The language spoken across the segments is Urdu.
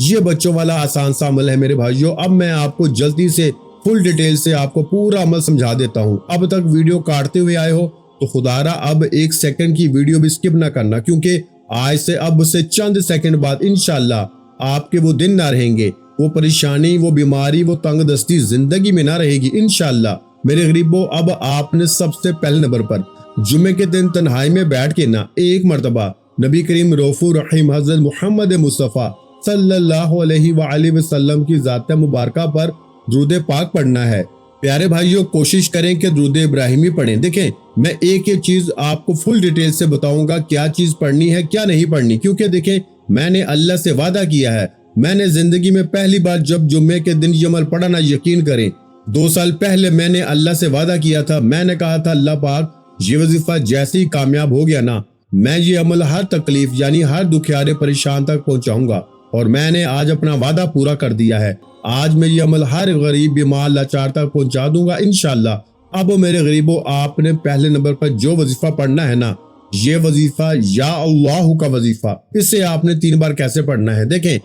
یہ بچوں والا آسان سا عمل ہے میرے بھائیوں۔ اب میں آپ کو جلدی سے فل ڈیٹیل سے آپ کو پورا عمل سمجھا دیتا ہوں۔ اب تک ویڈیو کاٹتے ہوئے آئے ہو تو خدا را اب 1 سیکنڈ کی ویڈیو بھی سکپ نہ کرنا، کیونکہ آج سے اب سے چند سیکنڈ بعد انشاءاللہ آپ کے وہ دن نہ رہیں گے، وہ پریشانی، وہ بیماری، وہ تنگ دستی زندگی میں نہ رہے گی انشاءاللہ۔ میرے غریبوں، اب آپ نے سب سے پہلے نمبر پر جمعے کے دن تنہائی میں بیٹھ کے نہ ایک مرتبہ نبی کریم رؤوف الرحیم حضرت محمد مصطفیٰ صلی اللہ علیہ وآلہ وسلم کی ذات مبارکہ پر درود پاک پڑھنا ہے۔ پیارے بھائیوں، کوشش کریں کہ درود ابراہیمی پڑھیں۔ دیکھیں، میں ایک ایک چیز آپ کو فل ڈیٹیل سے بتاؤں گا، کیا چیز پڑھنی ہے کیا نہیں پڑھنی، کیونکہ دیکھیں میں نے اللہ سے وعدہ کیا ہے، میں نے زندگی میں پہلی بار جب جمعے کے دن یہ عمل پڑھا نا، یقین کریں 2 سال پہلے میں نے اللہ سے وعدہ کیا تھا، میں نے کہا تھا اللہ پاک یہ وظیفہ جیسے ہی کامیاب ہو گیا نا، میں یہ عمل ہر تکلیف یعنی ہر دکھیارے پریشان تک پہنچاؤں گا، اور میں نے آج اپنا وعدہ پورا کر دیا ہے۔ آج میں یہ عمل ہر غریب بیمار لاچار تک پہنچا دوں گا انشاءاللہ۔ اب میرے غریبوں، آپ نے پہلے نمبر پر جو وظیفہ پڑھنا ہے نا، یہ وظیفہ یا اللہ کا وظیفہ، اسے آپ نے 3 بار کیسے پڑھنا ہے۔ دیکھیں،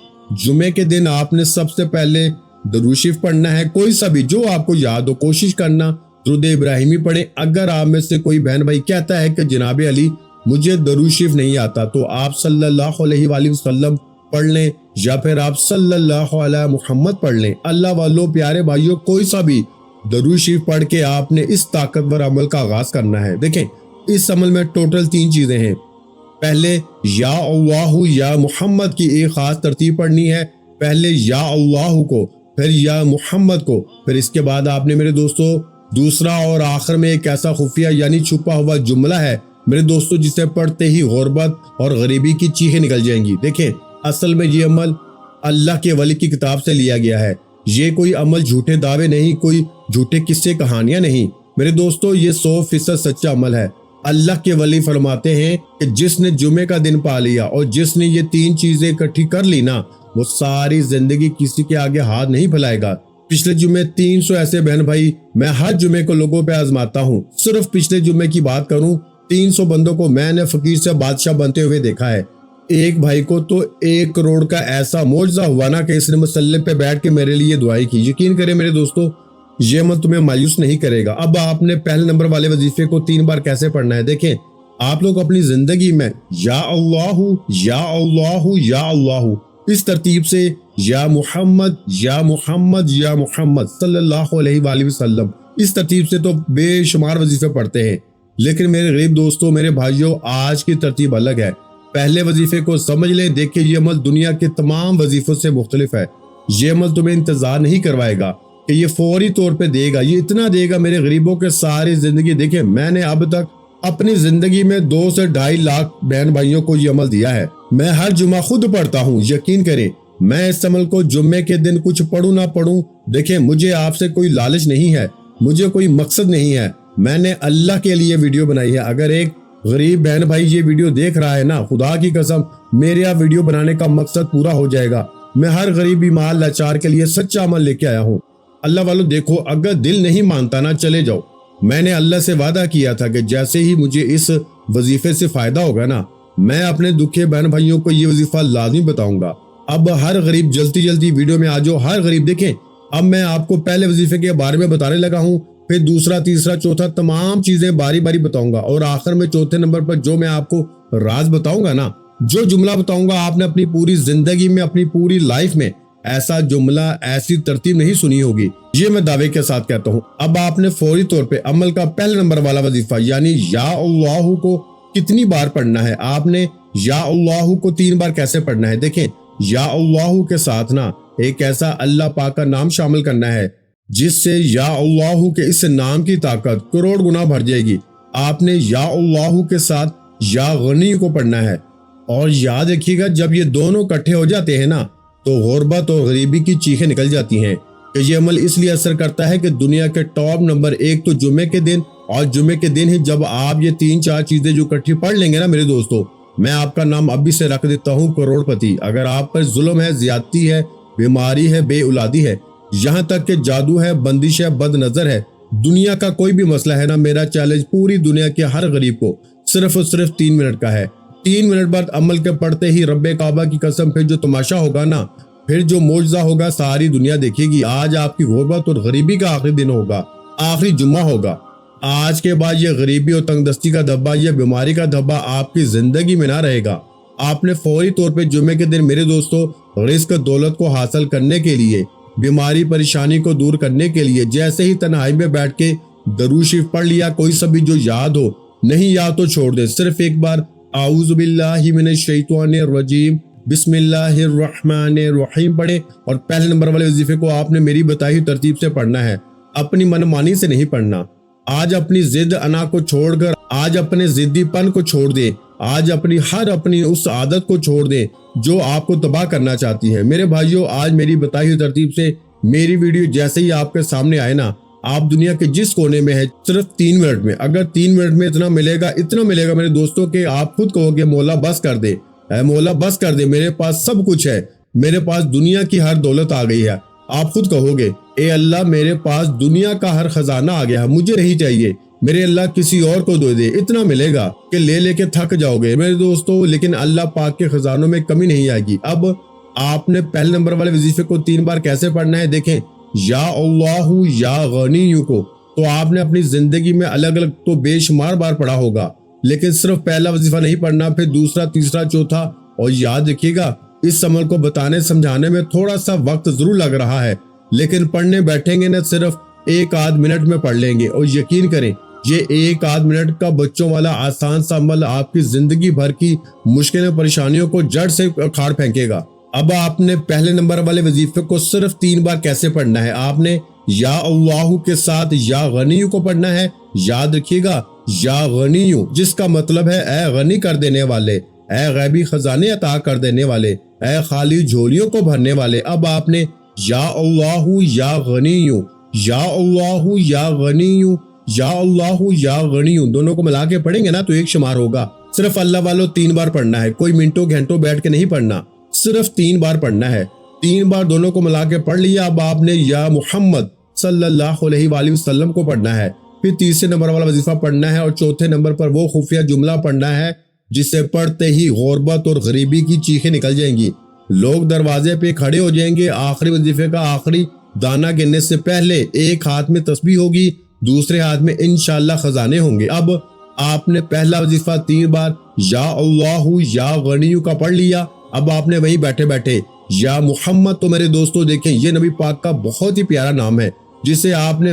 جمعے کے دن آپ نے سب سے پہلے درود شریف پڑھنا ہے، کوئی سا بھی جو آپ کو یاد ہو، کوشش کرنا درود ابراہیمی پڑھیں۔ اگر آپ میں سے کوئی بہن بھائی کہتا ہے کہ جناب علی مجھے درود شریف نہیں آتا، تو آپ صلی اللہ علیہ وآلہ وسلم پڑھ لیں، یا پھر آپ صلی اللہ علیہ محمد پڑھ لیں۔ اللہ والوں، پیارے بھائیوں، کوئی سا بھی درود شریف پڑھ کے آپ نے اس طاقتور عمل کا آغاز کرنا ہے۔ دیکھیں، اس عمل میں ٹوٹل 3 چیزیں ہیں۔ پہلے یا اللہ یا محمد کی ایک خاص ترتیب پڑھنی ہے، پہلے یا اللہ کو، پھر یا محمد کو، پھر اس کے بعد آپ نے میرے دوستوں دوسرا اور آخر میں ایک ایسا خفیہ یعنی چھپا ہوا جملہ ہے میرے دوستوں، جسے پڑھتے ہی غربت اور غریبی کی چیخیں نکل جائیں گی۔ دیکھیں، اصل میں یہ عمل اللہ کے ولی کی کتاب سے لیا گیا ہے، یہ کوئی عمل جھوٹے دعوے نہیں، کوئی جھوٹے قصے کہانیاں نہیں میرے دوستوں، یہ 100% سچا عمل ہے۔ اللہ کے ولی فرماتے ہیں کہ جس نے جمعے کا دن پا لیا اور جس نے یہ 3 چیزیں اکٹھی کر لی نا، وہ ساری زندگی کسی کے آگے ہاتھ نہیں پھیلائے گا۔ پچھلے جمعے 300 ایسے بہن بھائی میں ہر جمعے کو لوگوں پہ آزماتا ہوں، صرف پچھلے جمعے کی بات کروں 300 بندوں کو میں نے فقیر سے بادشاہ بنتے ہوئے دیکھا ہے۔ ایک بھائی کو تو 1 کروڑ کا ایسا معجزہ ہوا نا کہ اس نے مصلی پہ بیٹھ کے میرے لیے دعائیں کی۔ یقین کریں میرے دوستوں، یہ عمل تمہیں مایوس نہیں کرے گا۔ اب آپ نے پہلے نمبر والے وظیفے کو 3 بار کیسے پڑھنا ہے۔ دیکھیں، آپ لوگ اپنی زندگی میں یا اللہ یا اللہ یا اللہ اس ترتیب سے یا محمد یا محمد یا محمد صلی اللہ علیہ وآلہ وسلم اس ترتیب سے تو بے شمار وظیفے پڑھتے ہیں، لیکن میرے غریب دوستوں، میرے بھائیوں، آج کی ترتیب الگ ہے۔ پہلے وظیفے کو سمجھ لیں۔ دیکھیں، یہ عمل دنیا کے تمام وظیفوں سے مختلف ہے۔ یہ عمل تمہیں انتظار نہیں کروائے گا کہ یہ فوری طور پہ دے گا، یہ اتنا دے گا میرے غریبوں کے ساری زندگی۔ دیکھیں، میں نے اب تک اپنی زندگی میں 2 سے 2.5 لاکھ بہن بھائیوں کو یہ عمل دیا ہے۔ میں ہر جمعہ خود پڑھتا ہوں، یقین کریں میں اس عمل کو جمعے کے دن کچھ پڑھوں نہ پڑھوں، دیکھیں مجھے آپ سے کوئی لالچ نہیں ہے، مجھے کوئی مقصد نہیں ہے، میں نے اللہ کے لیے ویڈیو بنائی ہے۔ اگر ایک غریب بہن بھائی یہ ویڈیو دیکھ رہا ہے نا، خدا کی قسم میرے ویڈیو بنانے کا مقصد پورا ہو جائے گا۔ میں ہر غریب بیمار لاچار کے لیے سچا عمل لے کے آیا ہوں۔ اللہ والوں دیکھو، اگر دل نہیں مانتا نا، چلے جاؤ۔ میں نے اللہ سے وعدہ کیا تھا کہ جیسے ہی مجھے اس وظیفے سے فائدہ ہوگا نا، میں اپنے دکھے بہن بھائیوں کو یہ وظیفہ لازمی بتاؤں گا۔ اب ہر غریب جلدی ویڈیو میں آ جاؤ، ہر غریب دیکھیں۔ اب میں آپ کو پہلے وظیفے کے بارے میں بتانے لگا ہوں، پھر دوسرا، تیسرا، چوتھا تمام چیزیں باری باری بتاؤں گا، اور آخر میں چوتھے نمبر پر جو میں آپ کو راز بتاؤں گا نا، جو جملہ بتاؤں گا، آپ نے اپنی پوری زندگی میں، اپنی پوری لائف میں ایسا جملہ، ایسی ترتیب نہیں سنی ہوگی، یہ میں دعوے کے ساتھ کہتا ہوں۔ اب آپ نے فوری طور پہ عمل کا پہلے نمبر والا وظیفہ یعنی یا اللہ کو کتنی بار پڑھنا ہے۔ آپ نے یا اللہ کو 3 بار کیسے پڑھنا ہے۔ دیکھیں، یا اللہ کے ساتھ نا ایک ایسا اللہ پاک کا نام شامل کرنا ہے جس سے یا اللہ کے اس نام کی طاقت کروڑ گنا بڑھ جائے گی۔ آپ نے یا اللہ کے ساتھ یا غنی کو پڑھنا ہے، اور یاد رکھیے گا جب یہ دونوں اکٹھے ہو جاتے ہیں نا، تو غربت اور غریبی کی چیخیں نکل جاتی ہیں۔ کہ یہ عمل اس لیے اثر کرتا ہے کہ دنیا کے ٹاپ نمبر 1 تو جمعے کے دن، اور جمعے کے دن ہی جب آپ یہ 3-4 چیزیں جو اکٹھی پڑھ لیں گے نا میرے دوستوں، میں آپ کا نام ابھی سے رکھ دیتا ہوں کروڑ پتی۔ اگر آپ پر ظلم ہے، زیادتی ہے، بیماری ہے، بے اولادی ہے، یہاں تک کہ جادو ہے، بندش ہے، بد نظر ہے، دنیا کا کوئی بھی مسئلہ ہے نا، میرا چیلنج پوری دنیا کے ہر غریب کو صرف اور صرف 3 منٹ کا ہے۔ 3 منٹ بعد عمل کے پڑھتے ہی رب کعبہ کی قسم پھر جو تماشا ہوگا نا، پھر جو معجزہ ہوگا ساری دنیا دیکھے گی۔ آج آپ کی غربت اور غریبی کا آخری دن ہوگا، آخری جمعہ ہوگا۔ آج کے بعد یہ غریبی اور تنگ دستی کا دھبا، یہ بیماری کا دھبا آپ کی زندگی میں نہ رہے گا۔ آپ نے فوری طور پہ جمعے کے دن میرے دوستو رزق دولت کو حاصل کرنے کے لیے، بیماری پریشانی کو دور کرنے کے لیے جیسے ہی تنہائی میں بیٹھ کے درود شریف پڑھ لیا، کوئی سا بھی جو یاد ہو، نہیں یاد تو چھوڑ دے، صرف ایک بار اعوذ باللہ من الشیطان الرجیم بسم اللہ الرحمن الرحیم پڑھے، اور پہلے نمبر والے وظیفے کو آپ نے میری بتائی ہوئی ترتیب سے پڑھنا ہے، اپنی منمانی سے نہیں پڑھنا۔ آج اپنی ضد انا کو چھوڑ کر، آج اپنے ضدی پن کو چھوڑ دیں، آج اپنی اس عادت کو چھوڑ دیں جو آپ کو تباہ کرنا چاہتی ہے۔ میرے بھائیوں، آج میری بتائی ہوئی ترتیب سے میری ویڈیو جیسے ہی آپ کے سامنے آئے نا، آپ دنیا کے جس کونے میں ہے، صرف 3 منٹ میں، اگر 3 منٹ میں اتنا ملے گا میرے دوستوں کہ آپ خود کہو گے مولا بس کر دے، اے مولا بس کر دے، میرے پاس سب کچھ ہے، میرے پاس دنیا کی ہر دولت آ گئی ہے۔ آپ خود کہو گے اے اللہ میرے پاس دنیا کا ہر خزانہ آ گیا ہے، مجھے نہیں چاہیے، میرے اللہ کسی اور کو دے دے، اتنا ملے گا کہ لے کے تھک جاؤ گے میرے دوستو۔ لیکن اللہ پاک کے خزانوں میں کمی نہیں آئے گی۔ اب آپ نے پہلے نمبر والے وظیفے کو 3 بار کیسے پڑھنا ہے دیکھیں، یا اللہ یا غنی کو تو آپ نے اپنی زندگی میں الگ الگ تو بے شمار بار پڑھا ہوگا، لیکن صرف پہلا وظیفہ نہیں پڑھنا، پھر دوسرا، تیسرا، چوتھا، اور یاد رکھیے گا اس عمل کو بتانے سمجھانے میں تھوڑا سا وقت ضرور لگ رہا ہے، لیکن پڑھنے بیٹھیں گے نہ صرف 1 منٹ میں پڑھ لیں گے، اور یقین کریں یہ 1 منٹ کا بچوں والا آسان سا عمل آپ کی زندگی بھر کی مشکلیں پریشانیوں کو جڑ سے اکھاڑ پھینکے گا۔ اب آپ نے پہلے نمبر والے وظیفے کو صرف 3 بار کیسے پڑھنا ہے، آپ نے یا اللہ کے ساتھ یا غنیو کو پڑھنا ہے۔ یاد رکھیے گا یا غنیو جس کا مطلب ہے اے غنی کر دینے والے، اے غیبی خزانے عطا کر دینے والے، اے خالی جھولیوں کو بھرنے والے۔ اب آپ نے یا اللہ یا غنیو، یا اللہ یا غنیو، یا اللہ یا غنیو دونوں کو ملا کے پڑھیں گے نا تو ایک شمار ہوگا۔ صرف اللہ والوں 3 بار پڑھنا ہے، کوئی منٹوں گھنٹوں بیٹھ کے نہیں پڑھنا، صرف 3 بار پڑھنا ہے۔ 3 بار دونوں کو ملا کے پڑھ لیا۔ اب آپ نے یا محمد صلی اللہ علیہ وآلہ وسلم کو پڑھنا ہے، پھر تیسرے نمبر والا وظیفہ پڑھنا ہے، اور چوتھے نمبر پر وہ خفیہ جملہ پڑھنا ہے جسے پڑھتے ہی غربت اور غریبی کی چیخیں نکل جائیں گی، لوگ دروازے پہ کھڑے ہو جائیں گے۔ آخری وظیفے کا آخری دانہ گننے سے پہلے ایک ہاتھ میں تسبیح ہوگی، دوسرے ہاتھ میں انشاءاللہ خزانے ہوں گے۔ اب آپ نے پہلا وظیفہ 3 بار یا اللہ یا غنیو کا پڑھ لیا۔ اب آپ نے وہیں بیٹھے بیٹھے یا محمد، تو میرے دوستو دیکھیں یہ نبی پاک کا بہت ہی پیارا نام ہے جسے ہم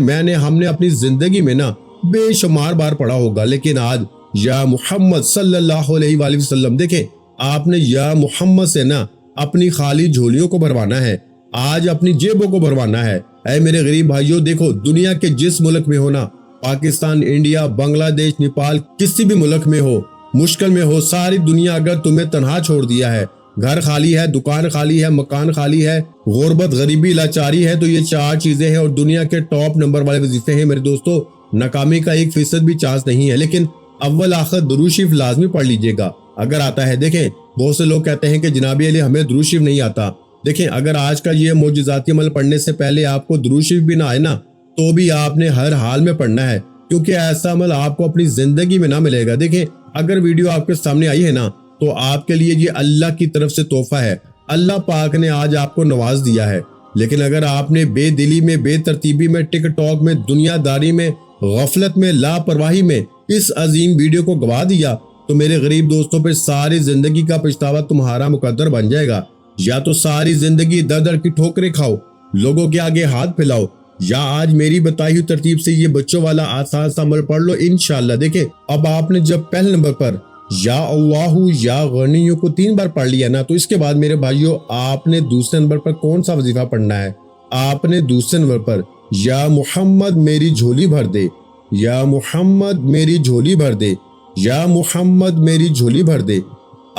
نے اپنی زندگی میں نا بے شمار بار پڑھا ہوگا، لیکن آج یا محمد صلی اللہ علیہ وآلہ وسلم، دیکھیں آپ نے یا محمد سے نا اپنی خالی جھولیوں کو بھروانا ہے، آج اپنی جیبوں کو بھروانا ہے۔ اے میرے غریب بھائیوں، دیکھو دنیا کے جس ملک میں ہونا، پاکستان، انڈیا، بنگلہ دیش، نیپال، کسی بھی ملک میں ہو، مشکل میں ہو، ساری دنیا اگر تمہیں تنہا چھوڑ دیا ہے، گھر خالی ہے، دکان خالی ہے، مکان خالی ہے، غربت، غریبی، لاچاری ہے، تو یہ 4 چیزیں ہیں اور دنیا کے ٹاپ نمبر والے وظیفے ہیں میرے دوستو۔ ناکامی کا 1% بھی چانس نہیں ہے، لیکن اول آخر درود شریف لازمی پڑھ لیجئے گا اگر آتا ہے۔ دیکھیں بہت سے لوگ کہتے ہیں کہ جناب علی ہمیں درود شریف نہیں آتا۔ دیکھیں اگر آج کا یہ معجزاتی عمل پڑھنے سے پہلے آپ کو درود شریف بھی نہ آئے نا، تو بھی آپ نے ہر حال میں پڑھنا ہے، کیونکہ ایسا عمل آپ کو اپنی زندگی میں نہ ملے گا۔ دیکھیں اگر ویڈیو آپ کے سامنے آئی ہے نا تو آپ کے لیے یہ اللہ کی طرف سے تحفہ ہے، اللہ پاک نے آج آپ کو نواز دیا ہے۔ لیکن اگر آپ نے بے دلی میں، بے ترتیبی میں، ٹک ٹاک میں، دنیا داری میں، غفلت میں، لاپرواہی میں اس عظیم ویڈیو کو گوا دیا تو میرے غریب دوستوں پہ ساری زندگی کا پچھتاوا تمہارا مقدر بن جائے گا۔ یا تو ساری زندگی در در کی ٹھوکریں کھاؤ، لوگوں کے آگے ہاتھ پھیلاؤ، یا آج میری بتائی ہوئی ترتیب سے یہ بچوں والا آسان سا عمل پڑھ لو انشاءاللہ۔ دیکھیں اب آپ نے جب پہلے نمبر پر یا اللہ یا غنیوں کو 3 بار پڑھ لیا نا، تو اس کے بعد میرے بھائیوں آپ نے دوسرے نمبر پر کون سا وظیفہ پڑھنا ہے؟ آپ نے دوسرے نمبر پر یا محمد میری جھولی بھر دے، یا محمد میری جھولی بھر دے، یا محمد میری جھولی بھر دے۔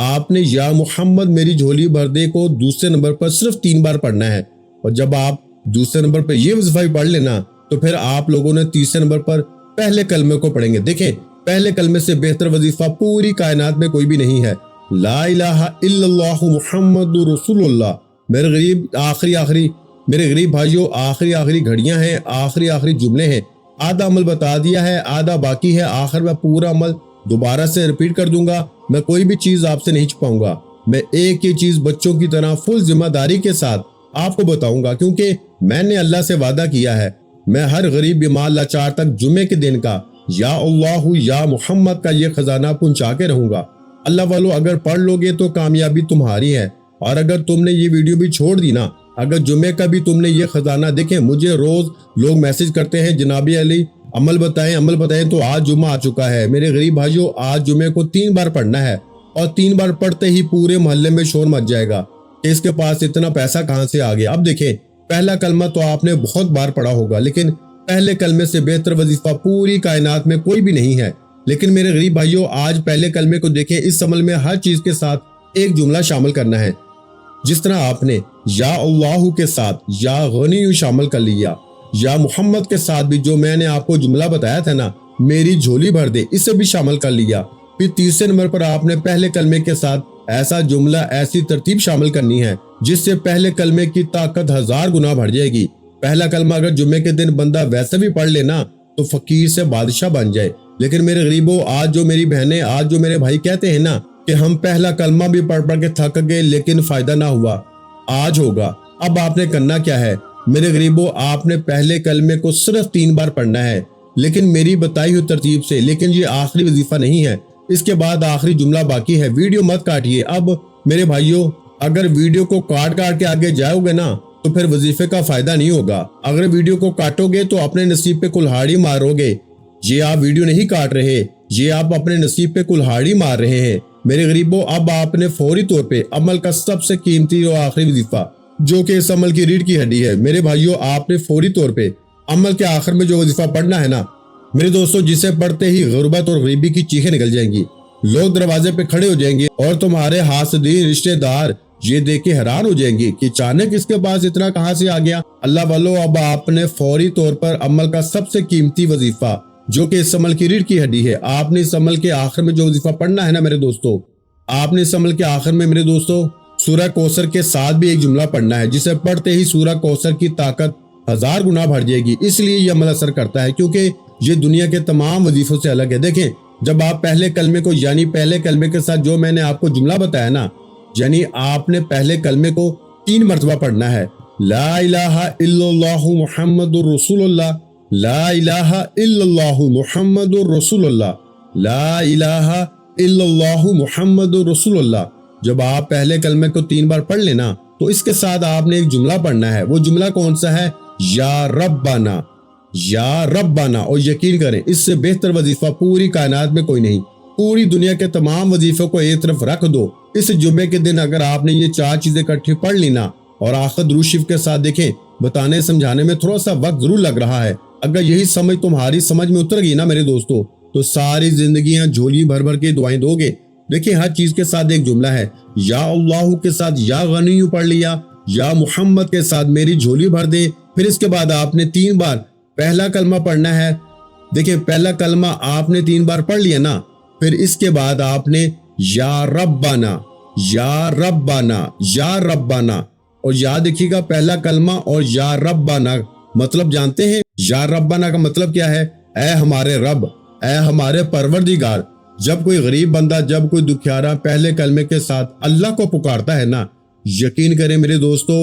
آپ نے یا محمد میری جھولی بھر دے کو دوسرے نمبر پر صرف 3 بار پڑھنا ہے، اور جب آپ دوسرے نمبر پر یہ وظیفہ بھی پڑھ لینا تو پھر آپ لوگوں نے تیسرے نمبر پر پہلے کلمے کو پڑھیں گے۔ دیکھیں پہلے کلمے سے بہتر وظیفہ پوری کائنات میں کوئی بھی نہیں ہے، لا الہ الا اللہ محمد رسول اللہ۔ میرے غریب بھائیوں آخری گھڑیاں ہیں، آخری جملے ہیں، آدھا عمل بتا دیا ہے، آدھا باقی ہے، آخر میں پورا عمل دوبارہ سے ریپیٹ کر دوں گا، میں کوئی بھی چیز آپ سے نہیں چھپاؤں گا۔ میں ایک یہ چیز بچوں کی طرح فل ذمہ داری کے ساتھ آپ کو بتاؤں گا، کیونکہ میں نے اللہ سے وعدہ کیا ہے میں ہر غریب بیمار لاچار تک جمعے کے دن کا یا اللہ یا محمد کا یہ خزانہ پہنچا کے رہوں گا۔ اللہ والو اگر پڑھ لو گے تو کامیابی تمہاری ہے، اور اگر تم نے یہ ویڈیو بھی چھوڑ دی نا، اگر جمعے کا بھی تم نے یہ خزانہ دیکھیں، مجھے روز لوگ میسج کرتے ہیں جناب علی عمل بتائیں، تو آج جمعہ آ چکا ہے میرے غریب بھائیوں، آج جمعے کو 3 بار پڑھنا ہے، اور 3 بار پڑھتے ہی پورے محلے میں شور مچ جائے گا کہ اس کے پاس اتنا پیسہ کہاں سے آ گیا۔ اب دیکھیں، پہلا کلمہ تو آپ نے بہت بار پڑھا ہوگا، لیکن پہلے کلمے سے بہتر وظیفہ پوری کائنات میں کوئی بھی نہیں ہے۔ لیکن میرے غریب بھائیوں، آج پہلے کلمے کو دیکھیں، اس عمل میں ہر چیز کے ساتھ ایک جملہ شامل کرنا ہے۔ جس طرح آپ نے یا اللہ کے ساتھ یا غنی شامل کر لیا، یا محمد کے ساتھ بھی جو میں نے آپ کو جملہ بتایا تھا نا، میری جھولی بھر دے، اسے بھی شامل کر لیا۔ پھر تیسرے نمبر پر آپ نے پہلے کلمے کے ساتھ ایسا جملہ، ایسی ترتیب شامل کرنی ہے جس سے پہلے کلمے کی طاقت 1000 گنا بڑھ جائے گی۔ پہلا کلمہ اگر جمعے کے دن بندہ ویسے بھی پڑھ لینا تو فقیر سے بادشاہ بن جائے۔ لیکن میرے غریبوں، آج جو میری بہنیں، آج جو میرے بھائی کہتے ہیں نا کہ ہم پہلا کلمہ بھی پڑھ کے تھک گئے لیکن فائدہ نہ ہوا، آج ہوگا۔ اب آپ نے کرنا کیا ہے میرے غریبوں؟ آپ نے پہلے کلمے کو صرف 3 بار پڑھنا ہے، لیکن میری بتائی ہوئی ترتیب سے۔ لیکن یہ آخری وظیفہ نہیں ہے، اس کے بعد آخری جملہ باقی ہے۔ ویڈیو مت کاٹیے۔ اب میرے بھائیوں، اگر ویڈیو کو کاٹ کے آگے جاؤ گے نا تو پھر وظیفے کا فائدہ نہیں ہوگا۔ اگر ویڈیو کو کاٹو گے تو اپنے نصیب پہ کلہاڑی مارو گے۔ یہ آپ ویڈیو نہیں کاٹ رہے، یہ آپ اپنے نصیب پہ کلہاڑی مار رہے ہیں۔ میرے غریبوں، اب آپ نے فوری طور پہ عمل کا سب سے قیمتی اور آخری وظیفہ، جو کہ اس عمل کی ریڑھ کی ہڈی ہے، میرے بھائیوں، آپ نے فوری طور پہ عمل کے آخر میں جو وظیفہ پڑھنا ہے نا میرے دوستوں، جسے پڑھتے ہی غربت اور غریبی کی چیخیں نکل جائیں گی، لوگ دروازے پہ کھڑے ہو جائیں گے، اور تمہارے حاسدین رشتہ دار یہ دیکھ کے حیران ہو جائیں گے کہ اچانک اس کے پاس اتنا کہاں سے آ گیا۔ اللہ والو، اب آپ نے فوری طور پر عمل کا سب سے قیمتی وظیفہ، جو کہ اس عمل کی ریڑھ کی ہڈی ہے، آپ نے اس عمل کے آخر میں جو وظیفہ پڑھنا ہے نا میرے دوستو، آپ نے اس عمل کے آخر میں میرے دوستو سورہ کوثر کے ساتھ بھی ایک جملہ پڑھنا ہے، جسے پڑھتے ہی سورہ کوثر کی طاقت 1000 گنا بڑھ جائے گی۔ اس لیے یہ عمل اثر کرتا ہے کیونکہ یہ دنیا کے تمام وظیفوں سے الگ ہے۔ دیکھیں، جب آپ پہلے کلمے کو، یعنی پہلے کلمے کے ساتھ جو میں نے آپ کو جملہ بتایا نا، یعنی آپ نے پہلے کلمے کو 3 مرتبہ پڑھنا ہے، لا الہ الا اللہ محمد الرسول اللہ، لا الہ الا اللہ محمد الرسول اللہ، لا الہ الا اللہ محمد الرسول اللہ۔ جب آپ پہلے کلمے کو 3 بار پڑھ لینا تو اس کے ساتھ آپ نے ایک جملہ پڑھنا ہے۔ وہ جملہ کون سا ہے؟ یا ربنا، یا ربنا۔ اور یقین کریں، اس سے بہتر وظیفہ پوری کائنات میں کوئی نہیں۔ پوری دنیا کے تمام وظیفوں کو ایک طرف رکھ دو، اس جمعے کے دن اگر آپ نے یہ 4 چیزیں اکٹھی پڑھ لینا اور آخر درود شریف کے ساتھ، دیکھیں بتانے سمجھانے میں تھوڑا سا وقت ضرور لگ رہا ہے، اگر یہی سمجھ تمہاری سمجھ میں اتر گئی نا میرے دوستو، تو ساری زندگیاں جھولی بھر بھر کے دعائیں دو گے۔ دیکھیں، ہر چیز کے ساتھ ایک جملہ ہے، یا اللہ کے ساتھ یا غنی پڑھ لیا، یا محمد کے ساتھ میری جھولی بھر دے۔ پھر اس کے بعد آپ نے 3 بار پہلا کلمہ پڑھنا ہے۔ دیکھیں، پہلا کلمہ آپ نے 3 بار پڑھ لیا نا، پھر اس کے بعد آپ نے یا ربنا، یا ربنا، یا ربنا۔ اور یاد رکھیے گا، پہلا کلمہ اور یا ربنا مطلب جانتے ہیں؟ یا ربنا کا مطلب کیا ہے؟ اے ہمارے رب، اے ہمارے پروردگار۔ جب کوئی غریب بندہ، جب کوئی دکھیارا پہلے کلمے کے ساتھ اللہ کو پکارتا ہے نا، یقین کریں میرے دوستو،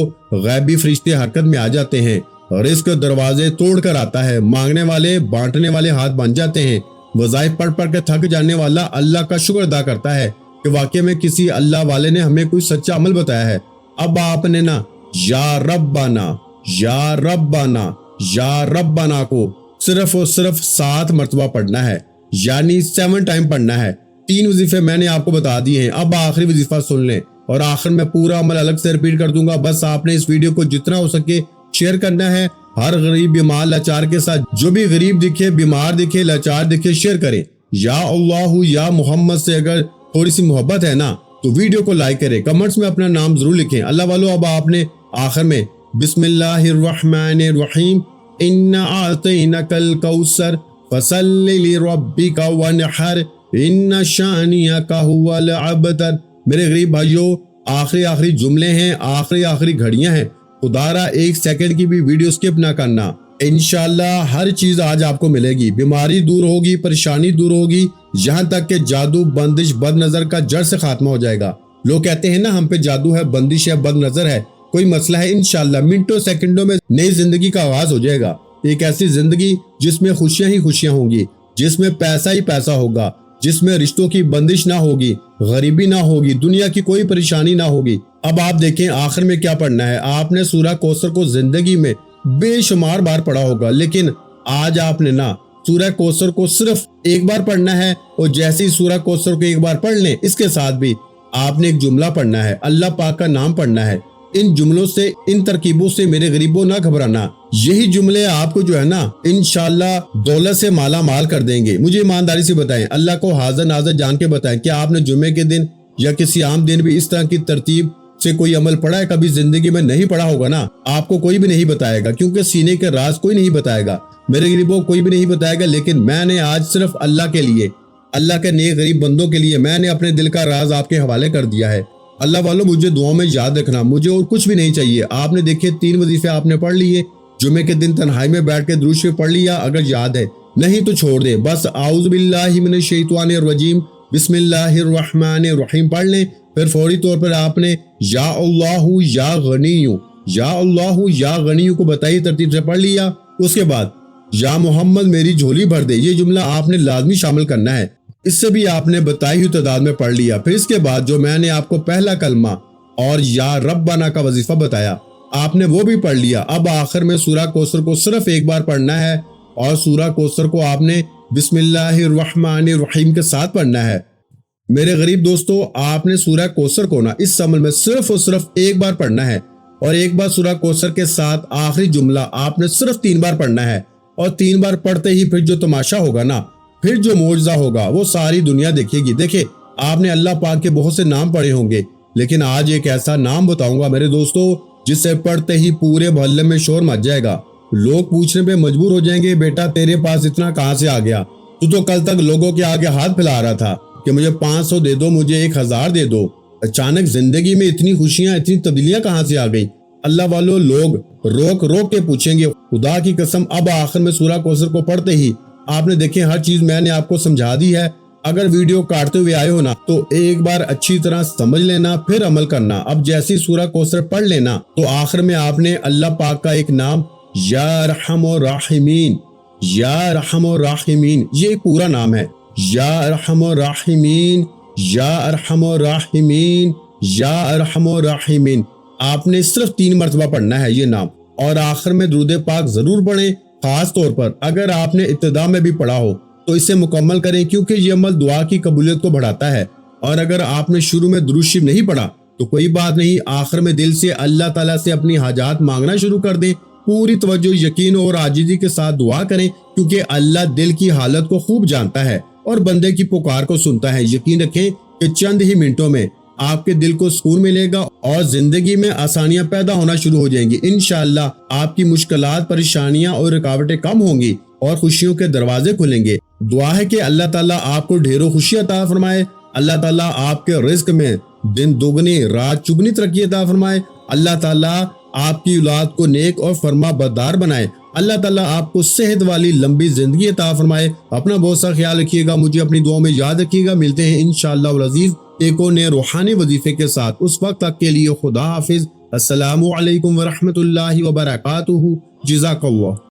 غیبی فرشتے حرکت میں آ جاتے ہیں، رزق دروازے توڑ کر آتا ہے، مانگنے والے بانٹنے والے ہاتھ بن جاتے ہیں، وظائف پڑھ کے تھک جانے والا اللہ کا شکر ادا کرتا ہے کہ واقعی میں کسی اللہ والے نے ہمیں کوئی سچا عمل بتایا ہے۔ اب آپ نے نا یا ربنا، یا ربنا، یا ربنا کو صرف اور صرف 7 مرتبہ پڑھنا ہے، یعنی 7 ٹائم پڑھنا ہے۔ 3 وظیفے میں نے آپ کو بتا دیے ہیں، اب آخری وظیفہ سن لیں، اور آخر میں پورا عمل الگ سے ریپیٹ کر دوں گا۔ بس آپ نے اس ویڈیو کو جتنا ہو سکے شیئر کرنا ہے، ہر غریب بیمار لاچار کے ساتھ، جو بھی غریب دکھے، بیمار دکھے، لاچار دکھے، شیئر کریں۔ یا اللہ یا محمد سے اگر تھوڑی سی محبت ہے نا تو ویڈیو کو لائک کریں، کمنٹس میں اپنا نام ضرور لکھیں۔ اللہ والو، اب آپ نے آخر میں بسم اللہ الرحمن الرحیم انا اعطینک الکوثر فصل لربک وانحر ان شانئک هو الابتر۔ میرے غریب بھائیوں، آخری جملے ہیں، آخری گھڑیاں ہیں، خدا را 1 سیکنڈ کی بھی ویڈیو سکپ نہ کرنا۔ انشاءاللہ ہر چیز آج آپ کو ملے گی، بیماری دور ہوگی، پریشانی دور ہوگی، یہاں تک کہ جادو، بندش، بد نظر کا جڑ سے خاتمہ ہو جائے گا۔ لوگ کہتے ہیں نا ہم پہ جادو ہے، بندش ہے، بد نظر ہے، کوئی مسئلہ ہے، انشاءاللہ منٹوں سیکنڈوں میں نئی زندگی کا آغاز ہو جائے گا۔ ایک ایسی زندگی جس میں خوشیاں ہی خوشیاں ہوں گی، جس میں پیسہ ہی پیسہ ہوگا، جس میں رشتوں کی بندش نہ ہوگی، غریبی نہ ہوگی، دنیا کی کوئی پریشانی نہ ہوگی۔ اب آپ دیکھیں آخر میں کیا پڑھنا ہے۔ آپ نے سورہ کوثر کو زندگی میں بے شمار بار پڑھا ہوگا، لیکن آج آپ نے نہ سورہ کوثر کو صرف ایک بار پڑھنا ہے، اور جیسے ہی سورہ کوثر کو ایک بار پڑھ لیں، اس کے ساتھ بھی آپ نے ایک جملہ پڑھنا ہے، اللہ پاک کا نام پڑھنا ہے۔ ان جملوں سے، ان ترکیبوں سے میرے غریبوں نہ گھبرانا، یہی جملے آپ کو جو ہے نا انشاءاللہ دولت سے مالا مال کر دیں گے۔ مجھے ایمانداری سے بتائیں، اللہ کو حاضر ناظر جان کے بتائیں کہ آپ نے جمعے کے دن یا کسی عام دن بھی اس طرح کی ترتیب سے کوئی عمل پڑھا ہے؟ کبھی زندگی میں نہیں پڑھا ہوگا نا، آپ کو کوئی بھی نہیں بتائے گا، کیونکہ سینے کے راز کوئی نہیں بتائے گا، میرے غریبوں کوئی بھی نہیں بتائے گا۔ لیکن میں نے آج صرف اللہ کے لیے، اللہ کے نیک غریب بندوں کے لیے میں نے اپنے دل کا راز آپ کے حوالے کر دیا ہے۔ اللہ والوں مجھے دعاؤں میں یاد رکھنا، مجھے اور کچھ بھی نہیں چاہیے۔ آپ نے دیکھے 3 وظیفے آپ نے پڑھ لیے، جمعے کے دن تنہائی میں بیٹھ کے درود شریف پڑھ لیا اگر یاد ہے، نہیں تو چھوڑ دیں، بس اعوذ باللہ من الشیطان الرجیم بسم اللہ الرحمن الرحیم پڑھ لیں۔ پھر فوری طور پر آپ نے یا اللہ یا غنی، یا اللہ یا غنی کو بتائی ترتیب سے پڑھ لیا۔ اس کے بعد یا محمد میری جھولی بھر دے، یہ جملہ آپ نے لازمی شامل کرنا ہے، اس سے بھی آپ نے بتائی ہوئی تعداد میں پڑھ لیا۔ پھر اس کے بعد جو میں نے آپ کو پہلا کلمہ اور یا ربنا کا وظیفہ بتایا، آپ نے وہ بھی پڑھ لیا۔ اب آخر میں سورہ کوثر کو صرف ایک بار پڑھنا ہے، اور سورہ کوثر کو آپ نے بسم اللہ الرحمن الرحیم کے ساتھ پڑھنا ہے۔ میرے غریب دوستو، آپ نے سورہ کوثر کو نا اس عمل میں صرف اور صرف ایک بار پڑھنا ہے، اور ایک بار سورہ کوثر کے ساتھ آخری جملہ آپ نے صرف 3 بار پڑھنا ہے، اور 3 بار پڑھتے ہی پھر جو تماشا ہوگا نا، پھر جو معجزہ ہوگا وہ ساری دنیا دیکھے گی۔ دیکھیں آپ نے اللہ پاک کے بہت سے نام پڑھے ہوں گے، لیکن آج ایک ایسا نام بتاؤں گا میرے دوستو جس سے پڑھتے ہی پورے محلے میں شور مچ جائے گا، لوگ پوچھنے پہ مجبور ہو جائیں گے بیٹا تیرے پاس اتنا کہاں سے آ گیا؟ تو کل تک لوگوں کے آگے ہاتھ پھیلا رہا تھا کہ مجھے 500 دے دو، مجھے 1000 دے دو، اچانک زندگی میں اتنی خوشیاں، اتنی تبدیلیاں کہاں سے آ گئیں؟ اللہ والوں لوگ روک روک کے پوچھیں گے، خدا کی قسم اب آخر میں سورہ کوثر کو پڑھتے ہی آپ نے دیکھیں ہر چیز میں نے آپ کو سمجھا دی ہے۔ اگر ویڈیو کاٹتے ہوئے آئے ہو نا تو ایک بار اچھی طرح سمجھ لینا پھر عمل کرنا۔ اب جیسی سورہ کوثر پڑھ لینا تو آخر میں آپ نے اللہ پاک کا ایک نام یا ارحم الراحمین، یا ارحم الراحمین، یہ ایک پورا نام ہے، یا ارحم الراحمین، یا ارحم الراحمین، یا ارحم الراحمین۔ آپ نے صرف 3 مرتبہ پڑھنا ہے یہ نام، اور آخر میں درود پاک ضرور پڑھیں۔ خاص طور پر اگر آپ نے ابتدا میں بھی پڑھا ہو تو اسے مکمل کریں، کیونکہ یہ عمل دعا کی قبولیت کو بڑھاتا ہے۔ اور اگر آپ نے شروع میں درود شریف نہیں پڑھا تو کوئی بات نہیں، آخر میں دل سے اللہ تعالیٰ سے اپنی حاجات مانگنا شروع کر دیں، پوری توجہ، یقین اور عاجزی کے ساتھ دعا کریں، کیونکہ اللہ دل کی حالت کو خوب جانتا ہے اور بندے کی پکار کو سنتا ہے۔ یقین رکھیں کہ چند ہی منٹوں میں آپ کے دل کو سکون ملے گا اور زندگی میں آسانیاں پیدا ہونا شروع ہو جائیں گی۔ انشاءاللہ آپ کی مشکلات، پریشانیاں اور رکاوٹیں کم ہوں گی اور خوشیوں کے دروازے کھلیں گے۔ دعا ہے کہ اللہ تعالیٰ آپ کو ڈھیروں خوشی عطا فرمائے، اللہ تعالیٰ آپ کے رزق میں دن دگنی رات چگنی ترقی عطا فرمائے، اللہ تعالیٰ آپ کی اولاد کو نیک اور فرما بردار بنائے، اللہ تعالیٰ آپ کو صحت والی لمبی زندگی عطا فرمائے۔ اپنا بہت سا خیال رکھیے گا، مجھے اپنی دعاؤں میں یاد رکھیے گا۔ ملتے ہیں انشاءاللہ العزیز ایک اور نئے روحانی وظیفے کے ساتھ، اس وقت تک کے لیے خدا حافظ۔ السلام علیکم ورحمۃ اللہ وبرکاتہ۔ جزاک اللہ۔